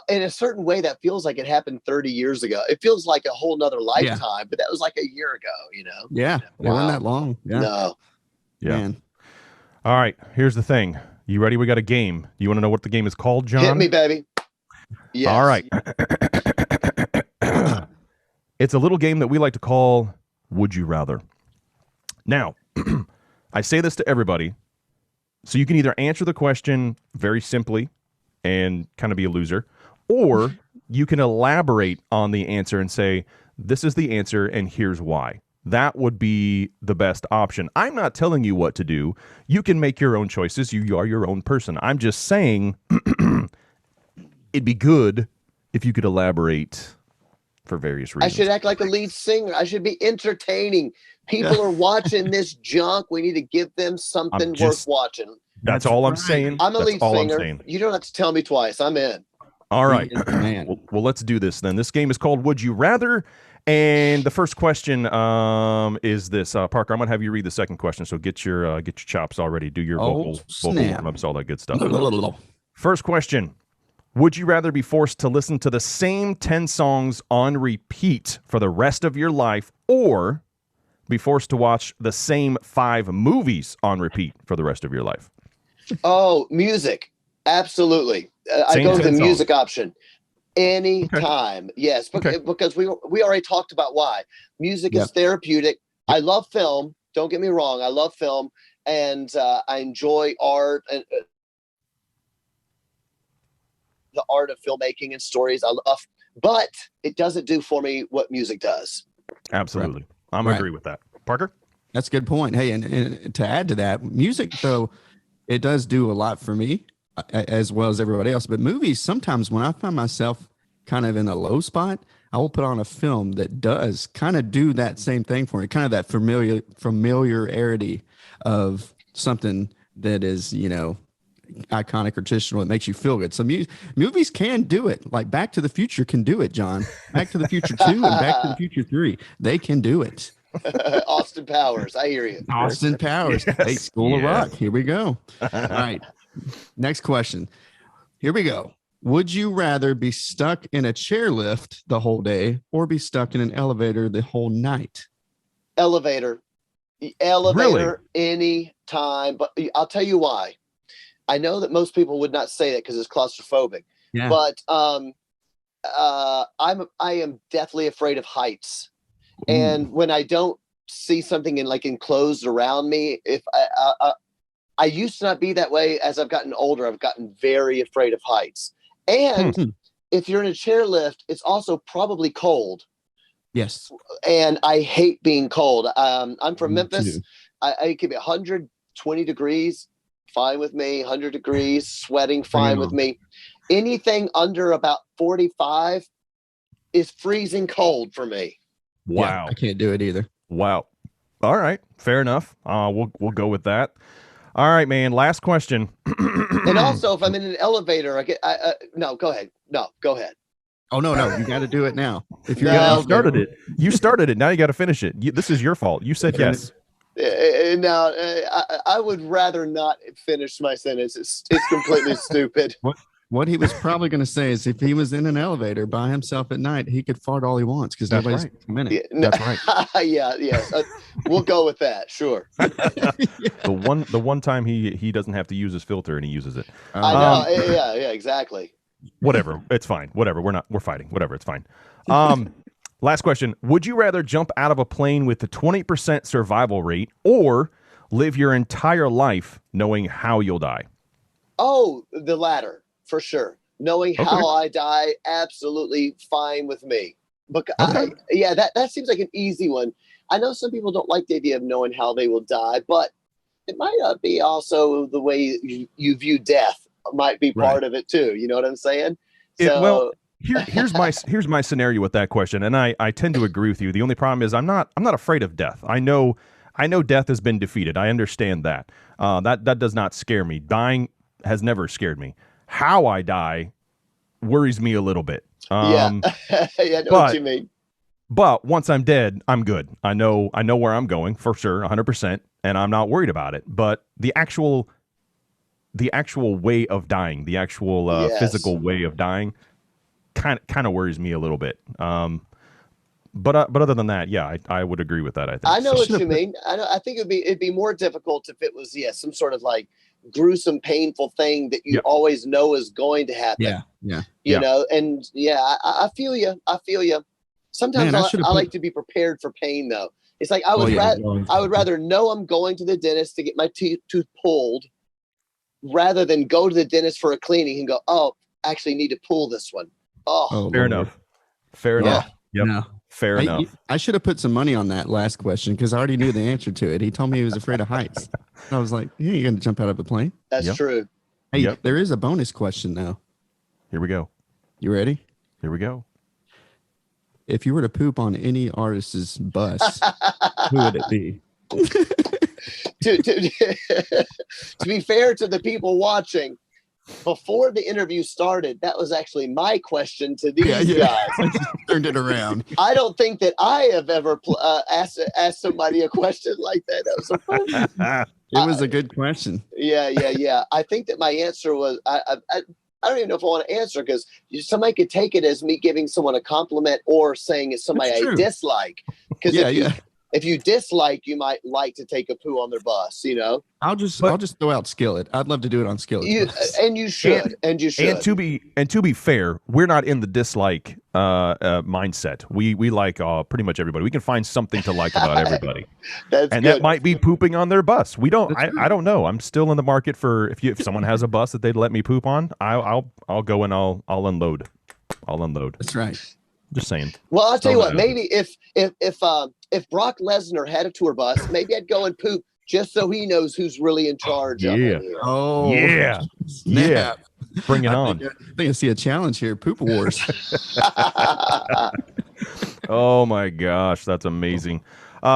in a certain way, that feels like it happened 30 years ago. It feels like a whole nother lifetime, but that was like a year ago, Yeah, it wasn't that long. Yeah, No. Yeah. man. All right. Here's the thing. You ready? We got a game. You want to know what the game is called, John? Hit me, baby. Yes. All right. It's a little game that we like to call Would You Rather. Now, I say this to everybody, so you can either answer the question very simply and kind of be a loser, or you can elaborate on the answer and say, this is the answer and here's why. That would be the best option. I'm not telling you what to do. You can make your own choices. You are your own person. I'm just saying it'd be good if you could elaborate for various reasons. I should act like a lead singer. I should be entertaining. People are watching this junk. We need to give them something worth watching. That's all I'm saying. I'm a That's lead all singer. I'm saying. You don't have to tell me twice. I'm in. All right. Man. Well, let's do this then. This game is called Would You Rather? And the first question is this. Parker, I'm going to have you read the second question, so get your chops already. Do your vocal warm-ups, all that good stuff. First question. Would you rather be forced to listen to the same 10 songs on repeat for the rest of your life, or be forced to watch the same 5 movies on repeat for the rest of your life? Oh, music. Absolutely. I go with the music option. Anytime. Okay. Yes, because we already talked about why. Music is therapeutic. I love film. Don't get me wrong. I love film, and I enjoy art and the art of filmmaking and stories. I love, but it doesn't do for me what music does. Absolutely. Right. I'm agree with that. Parker? That's a good point. Hey, and to add to that, music, though, it does do a lot for me as well as everybody else. But movies, sometimes when I find myself kind of in a low spot, I will put on a film that does kind of do that same thing for me, kind of that familiarity of something that is, iconic or traditional. It makes you feel good. So movies can do it. Like Back to the Future can do it, John. Back to the Future 2 and Back to the Future 3. They can do it. Austin Powers. I hear you. Austin Powers. Yes. Hey, School of Rock. Here we go. All right. Next question. Here we go. Would you rather be stuck in a chairlift the whole day or be stuck in an elevator the whole night? Elevator. Elevator any time. But I'll tell you why. I know that most people would not say that because it's claustrophobic. Yeah. But I am deathly afraid of heights. Ooh. And when I don't see something enclosed around me, if I used to not be that way. As I've gotten older, I've gotten very afraid of heights. And if you're in a chairlift, it's also probably cold. Yes. And I hate being cold. I'm from Memphis. I could be 120 degrees, fine with me. 100 degrees, sweating, fine with me. Anything under about 45 is freezing cold for me. Wow. Yeah, I can't do it either. Wow. All right. Fair enough. We'll go with that. All right, man. Last question. And also, if I'm in an elevator, no, go ahead. No, go ahead. Oh no, you got to do it now. If you're you started it. You started it. Now you got to finish it. This is your fault. You said yes. Now, I would rather not finish my sentence. It's completely stupid. What he was probably going to say is if he was in an elevator by himself at night, he could fart all he wants because nobody's coming in. Yeah, That's right. Yes. We'll go with that. Sure. The one time he doesn't have to use his filter and he uses it. I know. Yeah, exactly. Whatever. It's fine. Whatever. We're fighting. Whatever. It's fine. Last question. Would you rather jump out of a plane with the 20% survival rate or live your entire life knowing how you'll die? Oh, the latter, for sure. Knowing how I die, absolutely fine with me. But that seems like an easy one. I know some people don't like the idea of knowing how they will die, but it might not be also the way you view death might be part of it too. You know what I'm saying? Here's my scenario with that question, and I tend to agree with you. The only problem is I'm not afraid of death. I know death has been defeated. I understand that. That does not scare me. Dying has never scared me. How I die worries me a little bit. I know what you mean. But once I'm dead, I'm good. I know where I'm going for sure, 100%, and I'm not worried about it. But the actual way of dying, the actual physical way of dying, kind of worries me a little bit. But other than that, I would agree with that. I think I know what you mean. I think it'd be more difficult if it was some sort of like gruesome, painful thing that you always know is going to happen. You know, and I feel you. Sometimes I like to be prepared for pain though. It's like I would rather know I'm going to the dentist to get my tooth pulled rather than go to the dentist for a cleaning and go, oh, actually need to pull this one. Oh, fair enough. Yep. No. Fair enough. I should have put some money on that last question because I already knew the answer to it. He told me he was afraid of heights. I was like, you're going to jump out of a plane? That's true. Hey, there is a bonus question though. Here we go. You ready? Here we go. If you were to poop on any artist's bus, who would it be? To be fair to the people watching, before the interview started, that was actually my question to these guys. I just turned it around. I don't think that I have ever asked somebody a question like that. That was so funny. It was a good question. Yeah. I think that my answer was I don't even know if I want to answer because somebody could take it as me giving someone a compliment or saying it's somebody I dislike. Because if you dislike, you might like to take a poo on their bus, you know? I'll just throw out Skillet. I'd love to do it on Skillet. You should. And to be fair, we're not in the dislike mindset. We like pretty much everybody. We can find something to like about everybody. That might be pooping on their bus. We don't. I don't know. I'm still in the market for if someone has a bus that they'd let me poop on, I'll go and I'll unload. That's right. Just saying. Well, I'll tell you what. Maybe if Brock Lesnar had a tour bus, maybe I'd go and poop just so he knows who's really in charge. Of it here. Oh, yeah. Bring it on. I think I see a challenge here. Poop Wars. Oh my gosh, that's amazing.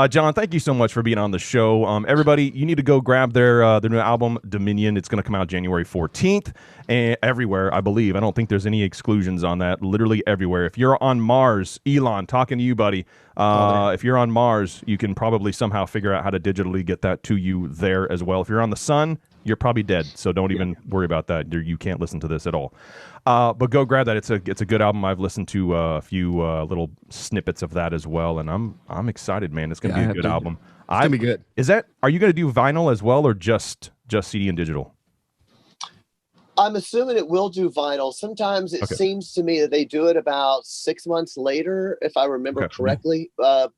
John, thank you so much for being on the show. Everybody, you need to go grab their new album, Dominion. It's going to come out January 14th and everywhere, I believe. I don't think there's any exclusions on that. Literally everywhere. If you're on Mars, Elon, talking to you, buddy. If you're on Mars, you can probably somehow figure out how to digitally get that to you there as well. If you're on the sun, you're probably dead, so don't even worry about that. You can't listen to this at all. But go grab that. It's a good album. I've listened to a few little snippets of that as well, and I'm excited, man. It's gonna be a good album. It's gonna be good. Are you gonna do vinyl as well, or just CD and digital? I'm assuming it will do vinyl. Sometimes it seems to me that they do it about 6 months later, if I remember correctly. But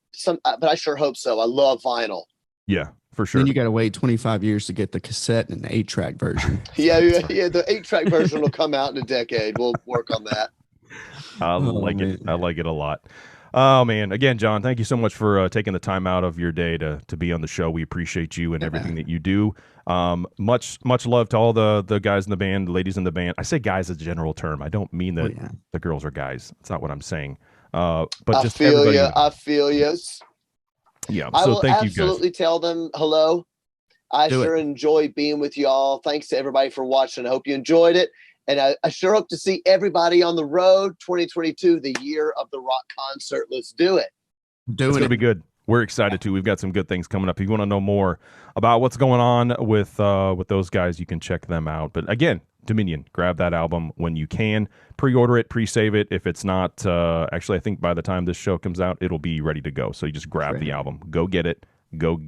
I sure hope so. I love vinyl. Yeah, for sure. Then you got to wait 25 years to get the cassette and the 8-track version. Yeah. The 8-track version will come out in a decade. We'll work on that. I like it. I like it a lot. Oh, man. Again, John, thank you so much for taking the time out of your day to be on the show. We appreciate you and everything that you do. Much love to all the guys in the band, the ladies in the band. I say guys as a general term. I don't mean that the girls are guys. That's not what I'm saying. But just everybody. I feel you. Yeah. I So will thank you guys. absolutely tell them hello. I sure enjoy being with y'all. Thanks to everybody for watching. I hope you enjoyed it. And I sure hope to see everybody on the road 2022, the year of the rock concert. Let's do it. It's going to be good. We're excited too. We've got some good things coming up. If you want to know more about what's going on with those guys, you can check them out. But again, Dominion, grab that album when you can. Pre-order it, pre-save it. If it's not, actually, I think by the time this show comes out, it'll be ready to go. So you just grab the album, go get it, go,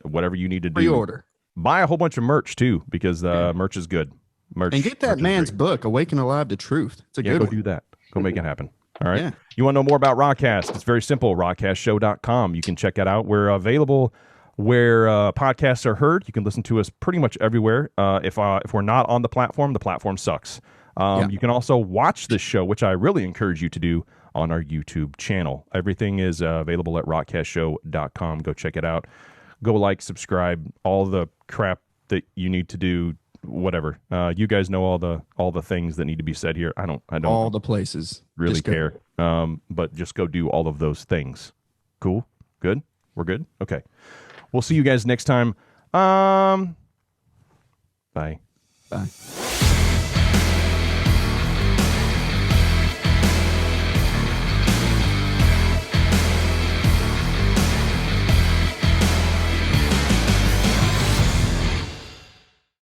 whatever you need to do. Pre-order. Buy a whole bunch of merch too, because merch is good. Merch, and get that man's book, Awaken Alive to Truth. It's a good one. Go do that. Go make it happen. All right. Yeah. You want to know more about ROCKCAST? It's very simple. ROCKCASTshow.com. You can check it out. We're available where podcasts are heard. You can listen to us pretty much everywhere. If we're not on the platform sucks. You can also watch this show, which I really encourage you to do, on our YouTube channel. Everything is available at ROCKCASTshow.com. Go check it out. Go like, subscribe, all the crap that you need to do. Whatever. You guys know all the things that need to be said here. I don't all the places really care. But just go do all of those things. Cool. Good. We're good. Okay. We'll see you guys next time. Bye.